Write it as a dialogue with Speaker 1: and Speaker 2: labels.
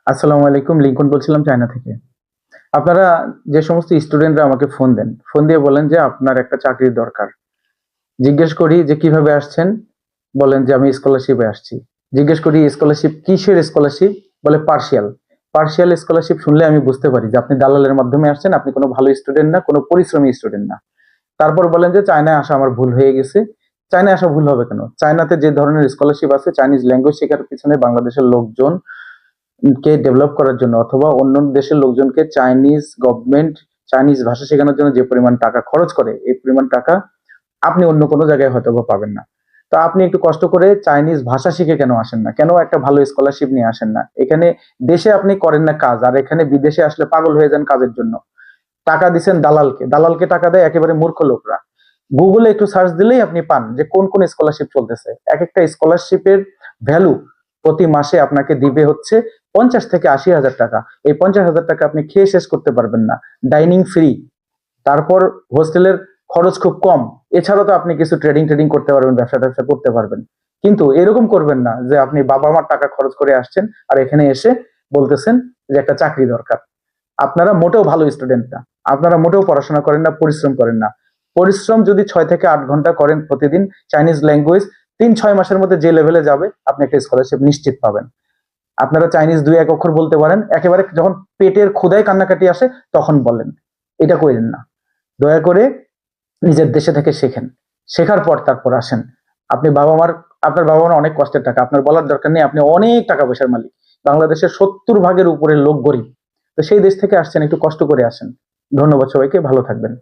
Speaker 1: আসসালামু আলাইকুম, লিংকন বলছিলাম চায়না থেকে। আপনারা যে সমস্ত স্টুডেন্টরা আমাকে ফোন দেন, ফোন দিয়ে বলেন যে আপনার একটা চাকরির দরকার। জিজ্ঞেস করি যে কিভাবে আসছেন? বলেন যে আমি স্কলারশিপে আসছি। জিজ্ঞেস করি স্কলারশিপ কিসের স্কলারশিপ? বলে পার্শিয়াল। পার্শিয়াল স্কলারশিপ শুনলে আমি বুঝতে পারি যে আপনি দালালের মাধ্যমে আসছেন, আপনি কোনো ভালো স্টুডেন্ট না, কোনো পরিশ্রমী স্টুডেন্ট না। তারপর বলেন যে চায়নায় আসা আমার ভুল হয়ে গেছে। চায়নায় আসা ভুল হবে কেন? চায়নাতে যে ধরনের স্কলারশিপ আছে, চাইনিজ ল্যাঙ্গুয়েজ শেখার পিছনে বাংলাদেশের লোকজন কে ডেভেলপ করার জন্য অথবা অন্য দেশের লোকজনকে চাইনিজ গভর্নমেন্ট চাইনিজ ভাষা শেখানোর জন্য যে পরিমাণ টাকা খরচ করে, এই পরিমাণ টাকা আপনি অন্য কোনো জায়গায় হয়তো বা পাবেন না। তো আপনি একটু কষ্ট করে চাইনিজ ভাষা শিখে কেন আসেন না? কেন একটা ভালো স্কলারশিপ নিয়ে আসেন না? এখানে দেশে আপনি করেন না কাজ, আর এখানে বিদেশে আসলে পাগল হয়ে যান কাজের জন্য। টাকা দিচ্ছেন দালালকে, দালালকে টাকা দেয় একেবারে মূর্খ লোকরা। গুগলে একটু সার্চ দিলেই আপনি পান যে কোন কোন স্কলারশিপ চলতেছে। এক একটা স্কলারশিপের ভ্যালু প্রতি মাসে আপনাকে দিবে হচ্ছে 50 থেকে 80 হাজার টাকা। এই 50 হাজার টাকা আপনি খেয়ে শেষ করতে পারবেন না। ডাইনিং ফ্রি, তারপর হোস্টেলের খরচ খুব কম। এছাড়াও তো আপনি কিছু ট্রেডিং ট্রেডিং করতে পারবেন, ব্যবসা ট্যাবসা করতে পারবেন। কিন্তু এরকম করবেন না যে আপনি বাবা মার টাকা খরচ করে আসছেন আর এখানে এসে বলতেছেন যে একটা চাকরি দরকার। আপনারা মোটেও ভালো স্টুডেন্ট না, আপনারা মোটেও পড়াশোনা করেন না, পরিশ্রম করেন না। পরিশ্রম যদি 6 থেকে 8 ঘন্টা করেন প্রতিদিন, চাইনিজ ল্যাঙ্গুয়েজ 3-6 মাসের মধ্যে যে লেভেলে যাবে আপনি একটা স্কলারশিপ নিশ্চিত পাবেন। আপনারা চাইনিজ 2-1 অক্ষর বলতে পারেন, একেবারে যখন পেটের ক্ষুধায় কান্নাকাটি আসে তখন বলেন। এটা করেন না। দয়া করে নিজের দেশে থেকে শেখেন, শেখার পর তারপর আসেন। আপনি বাবা মার আপনার বাবা মার অনেক কষ্টের টাকা, আপনার বলার দরকার নেই, আপনি অনেক টাকা পয়সার মালিক। বাংলাদেশের 70 ভাগের উপরে লোক গরিব। তো সেই দেশ থেকে আসছেন, একটু কষ্ট করে আসেন। ধন্যবাদ সবাইকে, ভালো থাকবেন।